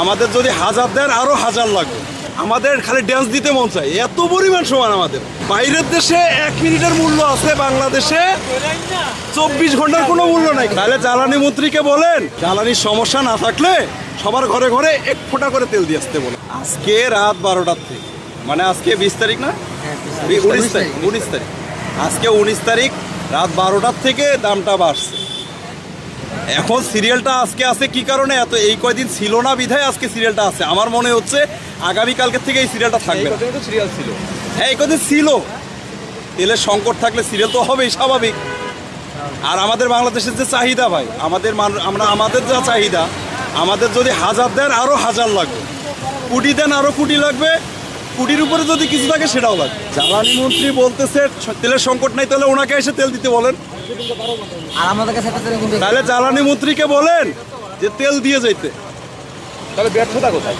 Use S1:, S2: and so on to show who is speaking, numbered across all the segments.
S1: আমাদের যদি 1000 দেন আরো 1000 লাগবে। আমাদের খালি ড্যান্স দিতে মন চায়, এত পরিমাণ সমান আমাদের। বাইরের দেশে 1 মিনিটের মূল্য আছে, বাংলাদেশে 24 ঘন্টার কোনো মূল্য নাই। তাহলে জ্বালানি মন্ত্রীকে বলেন জ্বালানির সমস্যা না থাকলে সবার ঘরে ঘরে 1 ফোঁটা করে তেল দিয়ে আসতে বলে। আজকে রাত 12টার থেকে, মানে আজকে 20 তারিখ না, 19 তারিখ, আজকে 19 তারিখ রাত 12টার থেকে দামটা বাড়ছে। এখন সিরিয়ালটা আজকে আছে কি কারণে, এত এই কয়দিন ছিল না বিধায় আজকে সিরিয়ালটা আছে। আমার মনে হচ্ছে আগামীকালকে থেকে এই সিরিয়ালটা থাকবে।
S2: সিরিয়াল ছিল,
S1: হ্যাঁ এই কদিন ছিল। তেলের সংকট থাকলে সিরিয়াল তো হবেই, স্বাভাবিক। আর আমাদের বাংলাদেশের যে চাহিদা ভাই, আমাদের যা চাহিদা, আমাদের যদি 1000 দেন আরো 1000 লাগবে, কোটি দেন আরো কোটি লাগবে, কোটির উপরে যদি কিছু থাকে সেটাও লাগবে। জ্বালানি মন্ত্রী বলতেছে তেলের সংকট নাই, তাহলে ওনাকে এসে তেল দিতে বলেন।
S3: আর আমাদের কাছে
S1: তাহলে জ্বালানি মন্ত্রীকে বলেন যে তেল দিয়ে যাইতে।
S2: তাহলে ব্যর্থতা কোথায়?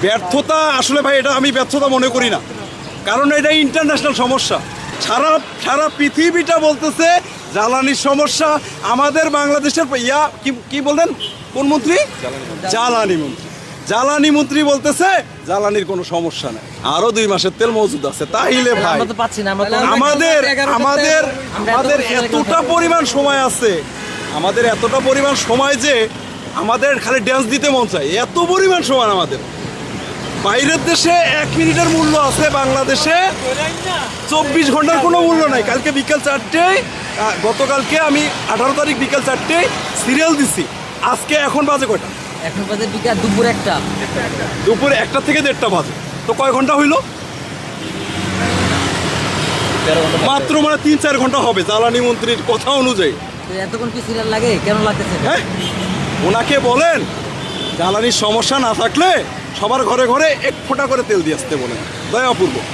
S1: ব্যর্থতা আসলে ভাই এটা আমি ব্যর্থতা মনে করি না, কারণ এটা ইন্টারন্যাশনাল সমস্যা। সারা পৃথিবীটা বলতেছে জ্বালানির সমস্যা। আমাদের বাংলাদেশের কি বললেন কোন মন্ত্রী? জ্বালানি মন্ত্রী বলতেছে জ্বালানির কোনো সমস্যা নেই, আরো 2 মাসের তেল মজুদ আছে। তাইলে ভাই আমাদের এতটা পরিমাণ সময় আছে, আমাদের এতটা পরিমাণ সময় যে আমাদের খালি ড্যান্স দিতে মন চায়, এত পরিমাণ সময় আমাদের। বাইরের দেশে 1 মিনিটের মূল্য আছে, বাংলাদেশে 24 ঘন্টার কোনো মূল্য নাই। কালকে বিকেল 4টায়, গতকালকে আমি 18 তারিখ বিকেল 4টায় সিরিয়াল দিছি। আজকে এখন বাজে কয়টা?
S3: এখন বাজে বিকাল দুপুর 1টা।
S1: দুপুর 1টা থেকে 1:30 বাজে, তো কয় ঘন্টা হইল? মাত্র মানে 3-4 ঘন্টা হবে জ্বালানি মন্ত্রীর কথা অনুযায়ী।
S3: এতক্ষণ কি সিরিয়াল লাগে, কেন লাগতেছে?
S1: হ্যাঁ, ওনাকে বলেন জ্বালানির সমস্যা না থাকলে সবার ঘরে ঘরে 1 ফোঁটা করে তেল দিয়ে আসতে বলেন। দয়াপূর্বক।